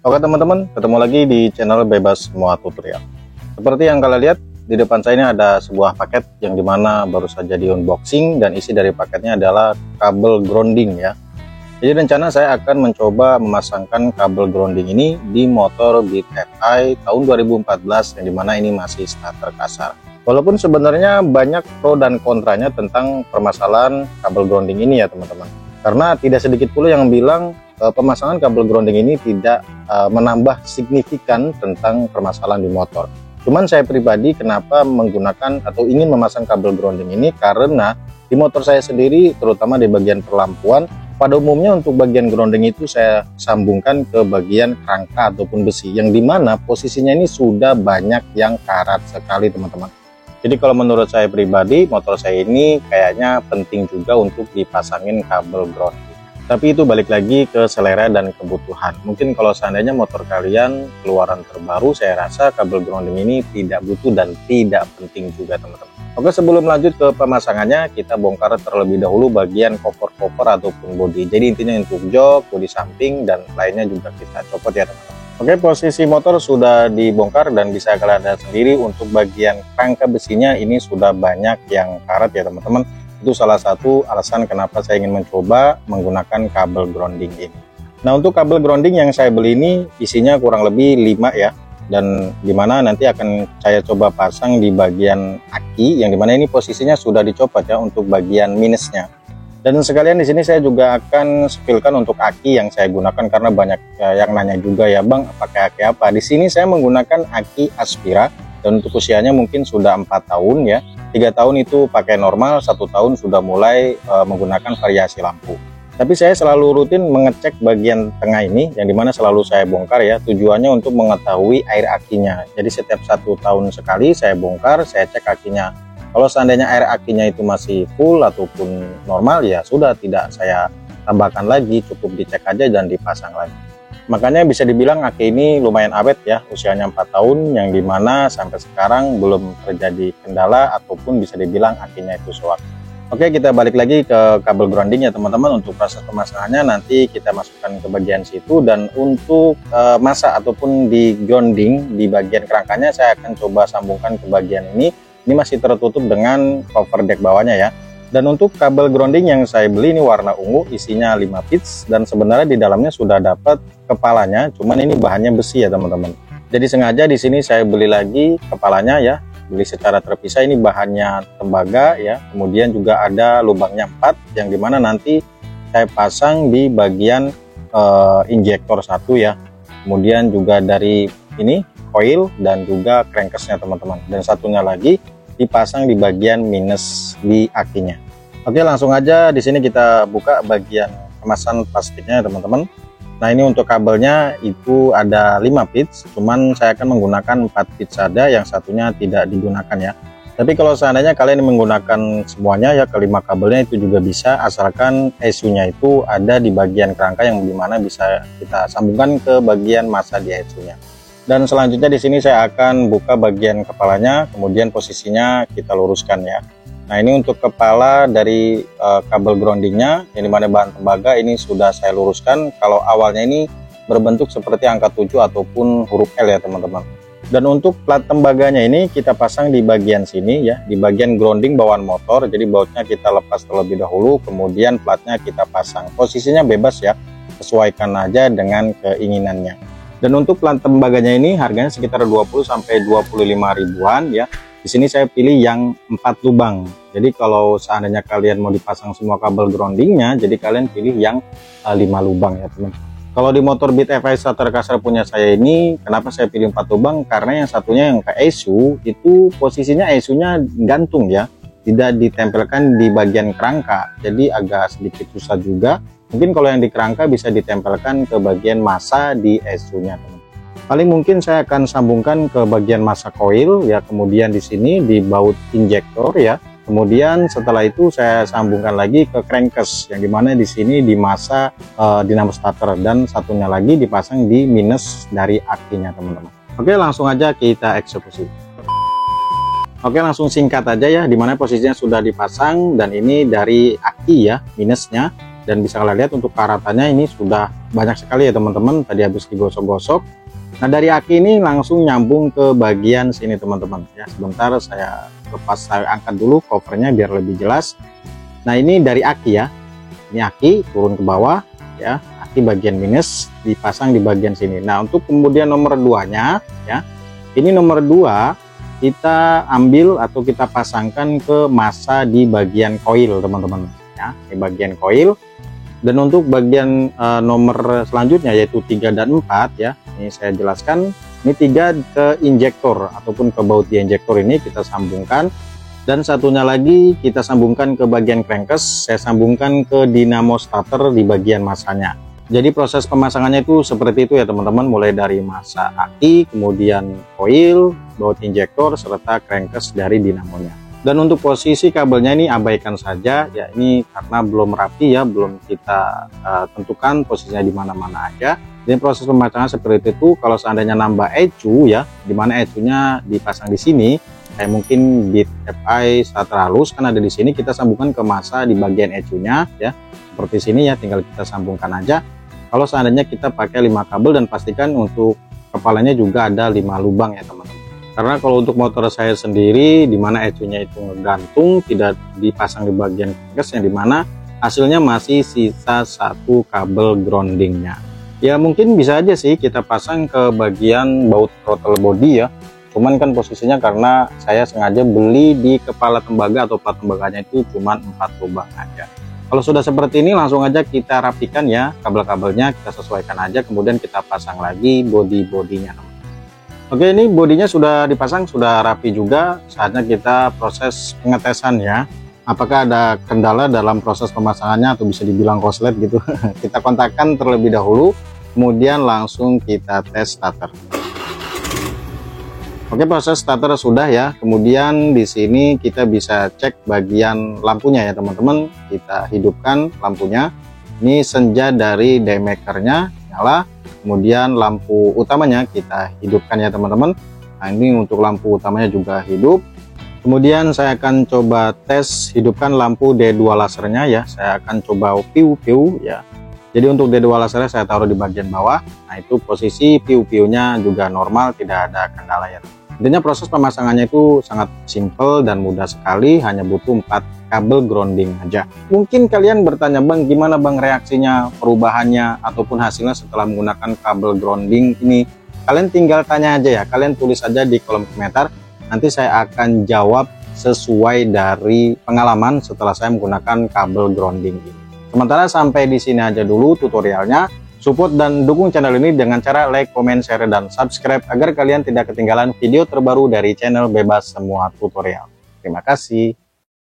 Oke teman-teman, ketemu lagi di channel Bebas Semua Tutorial. Seperti yang kalian lihat, di depan saya ini ada sebuah paket yang dimana baru saja di unboxing, dan isi dari paketnya adalah kabel grounding ya. Jadi rencana saya akan mencoba memasangkan kabel grounding ini di motor Beat FI tahun 2014 yang dimana ini masih starter kasar. Walaupun sebenarnya banyak pro dan kontranya tentang permasalahan kabel grounding ini ya teman-teman. Karena tidak sedikit pula yang bilang pemasangan kabel grounding ini tidak menambah signifikan tentang permasalahan di motor. Cuman saya pribadi kenapa menggunakan atau ingin memasang kabel grounding ini, karena di motor saya sendiri terutama di bagian perlampuan, pada umumnya untuk bagian grounding itu saya sambungkan ke bagian kerangka ataupun besi, yang dimana posisinya ini sudah banyak yang karat sekali teman-teman. Jadi kalau menurut saya pribadi, motor saya ini kayaknya penting juga untuk dipasangin kabel grounding. Tapi itu balik lagi ke selera dan kebutuhan. Mungkin kalau seandainya motor kalian keluaran terbaru, saya rasa kabel grounding ini tidak butuh dan tidak penting juga teman-teman. Oke, sebelum lanjut ke pemasangannya, kita bongkar terlebih dahulu bagian cover-cover ataupun bodi. Jadi intinya untuk jok, bodi samping, dan lainnya juga kita copot ya teman-teman. Oke, posisi motor sudah dibongkar dan bisa kalian lihat sendiri untuk bagian rangka besinya ini sudah banyak yang karat ya teman-teman. Itu salah satu alasan kenapa saya ingin mencoba menggunakan kabel grounding ini. Nah, untuk kabel grounding yang saya beli ini isinya kurang lebih 5 ya, dan dimana nanti akan saya coba pasang di bagian aki, yang dimana ini posisinya sudah dicopot ya untuk bagian minusnya. Dan sekalian di sini saya juga akan spillkan untuk aki yang saya gunakan, karena banyak yang nanya juga ya bang pakai aki apa. Di sini saya menggunakan aki Aspira, dan untuk usianya mungkin sudah 4 tahun ya. 3 tahun itu pakai normal, 1 tahun sudah mulai menggunakan variasi lampu. Tapi saya selalu rutin mengecek bagian tengah ini, yang dimana selalu saya bongkar ya, tujuannya untuk mengetahui air akinya. Jadi setiap 1 tahun sekali saya bongkar, saya cek akinya. Kalau seandainya air akinya itu masih full ataupun normal, ya sudah tidak saya tambahkan lagi, cukup dicek aja dan dipasang lagi. Makanya bisa dibilang aki ini lumayan awet ya, usianya 4 tahun, yang dimana sampai sekarang belum terjadi kendala ataupun bisa dibilang akinya itu soak. Oke, kita balik lagi ke kabel grounding ya teman-teman. Untuk proses pemasangannya nanti kita masukkan ke bagian situ, dan untuk masa ataupun di grounding di bagian kerangkanya saya akan coba sambungkan ke bagian ini masih tertutup dengan cover deck bawahnya ya. Dan untuk kabel grounding yang saya beli ini warna ungu, isinya 5 pits, dan sebenarnya di dalamnya sudah dapat kepalanya, cuman ini bahannya besi ya teman-teman. Jadi sengaja di sini saya beli lagi kepalanya ya, beli secara terpisah. Ini bahannya tembaga ya, kemudian juga ada lubangnya 4, yang dimana nanti saya pasang di bagian injektor 1 ya. Kemudian juga dari ini coil dan juga crankcase-nya teman-teman, dan satunya lagi dipasang di bagian minus di akinya. Oke, langsung aja di sini kita buka bagian kemasan plastiknya teman-teman. Nah, ini untuk kabelnya itu ada 5 pits, cuman saya akan menggunakan 4 pits saja, yang satunya tidak digunakan ya. Tapi kalau seandainya kalian menggunakan semuanya ya, kelima kabelnya itu juga bisa, asalkan ECU-nya itu ada di bagian kerangka, yang dimana bisa kita sambungkan ke bagian masa di ECU-nya. Dan selanjutnya di sini saya akan buka bagian kepalanya, kemudian posisinya kita luruskan ya. Nah, ini untuk kepala dari kabel groundingnya, yang dimana bahan tembaga ini sudah saya luruskan. Kalau awalnya ini berbentuk seperti angka 7 ataupun huruf L ya teman-teman. Dan untuk plat tembaganya ini kita pasang di bagian sini ya, di bagian grounding bawaan motor. Jadi bautnya kita lepas terlebih dahulu, kemudian platnya kita pasang. Posisinya bebas ya, sesuaikan aja dengan keinginannya. Dan untuk plat tembaganya ini harganya sekitar 20 sampai 25 ribuan ya. Di sini saya pilih yang 4 lubang. Jadi kalau seandainya kalian mau dipasang semua kabel groundingnya, jadi kalian pilih yang 5 lubang ya teman. Kalau di motor Beat FI starter kasar punya saya ini, kenapa saya pilih 4 lubang? Karena yang satunya yang ke ECU itu posisinya ECU-nya gantung ya, tidak ditempelkan di bagian kerangka. Jadi agak sedikit susah juga. Mungkin kalau yang di kerangka bisa ditempelkan ke bagian masa di ECU-nya teman. Paling mungkin saya akan sambungkan ke bagian masa coil ya, kemudian di sini di baut injektor ya. Kemudian setelah itu saya sambungkan lagi ke crankcase, yang dimana di sini di masa dinamo starter, dan satunya lagi dipasang di minus dari akinya teman-teman. Oke, langsung aja kita eksekusi. Oke, langsung singkat aja ya, dimana posisinya sudah dipasang, dan ini dari aki ya, minusnya. Dan bisa kalian lihat untuk karatannya ini sudah banyak sekali ya teman-teman, tadi habis digosok-gosok. Nah dari aki ini langsung nyambung ke bagian sini teman-teman ya. Sebentar saya angkat dulu covernya biar lebih jelas. Nah ini dari aki ya, ini aki turun ke bawah ya, aki bagian minus dipasang di bagian sini. Nah untuk kemudian nomor 2 nya ya, ini nomor 2 kita ambil atau kita pasangkan ke massa di bagian koil teman-teman ya, di bagian koil. Dan untuk bagian nomor selanjutnya yaitu 3 dan 4 ya, ini saya jelaskan, ini 3 ke injektor ataupun ke baut di injektor ini kita sambungkan, dan satunya lagi kita sambungkan ke bagian crankcase, saya sambungkan ke dinamo starter di bagian masanya. Jadi proses pemasangannya itu seperti itu ya teman-teman, mulai dari massa aki, kemudian coil, baut injektor, serta crankcase dari dinamonya. Dan untuk posisi kabelnya ini abaikan saja ya, ini karena belum rapi ya, belum kita tentukan posisinya di mana-mana aja. Jadi proses pemasangan seperti itu. Kalau seandainya nambah ecu ya, dimana ecunya dipasang di sini, kayak mungkin bit FI starter halus kan ada di sini, kita sambungkan ke massa di bagian ecunya ya, seperti sini ya, tinggal kita sambungkan aja. Kalau seandainya kita pakai 5 kabel, dan pastikan untuk kepalanya juga ada 5 lubang ya teman-teman. Karena kalau untuk motor saya sendiri, dimana ecunya itu ngegantung, tidak dipasang di bagian crankcase, yang dimana hasilnya masih sisa 1 kabel groundingnya. Ya mungkin bisa aja sih kita pasang ke bagian baut throttle body ya, cuman kan posisinya karena saya sengaja beli di kepala tembaga atau plat tembaganya itu cuman 4 lubang aja. Kalau sudah seperti ini langsung aja kita rapikan ya, kabel-kabelnya kita sesuaikan aja, kemudian kita pasang lagi body-bodinya. Oke, ini bodinya sudah dipasang, sudah rapi juga. Saatnya kita proses pengetesan ya, apakah ada kendala dalam proses pemasangannya atau bisa dibilang korslet gitu. Kita kontakkan terlebih dahulu, kemudian langsung kita tes starter. Oke, proses starter sudah ya. Kemudian di sini kita bisa cek bagian lampunya ya teman-teman. Kita hidupkan lampunya. Ini senja dari daymakernya nyala. Kemudian lampu utamanya kita hidupkan ya teman-teman. Nah ini untuk lampu utamanya juga hidup. Kemudian saya akan coba tes hidupkan lampu D2 lasernya ya. Saya akan coba piu-piu ya. Jadi untuk D2 lasernya saya taruh di bagian bawah. Nah itu posisi piu-piunya juga normal, tidak ada kendala ya. Intinya proses pemasangannya itu sangat simple dan mudah sekali, hanya butuh 4 kabel grounding aja. Mungkin kalian bertanya, Bang, gimana Bang reaksinya, perubahannya, ataupun hasilnya setelah menggunakan kabel grounding ini? Kalian tinggal tanya aja ya, kalian tulis aja di kolom komentar, nanti saya akan jawab sesuai dari pengalaman setelah saya menggunakan kabel grounding ini. Sementara sampai di sini aja dulu tutorialnya. Support dan dukung channel ini dengan cara like, comment, share, dan subscribe agar kalian tidak ketinggalan video terbaru dari channel Bebas Semua Tutorial. Terima kasih.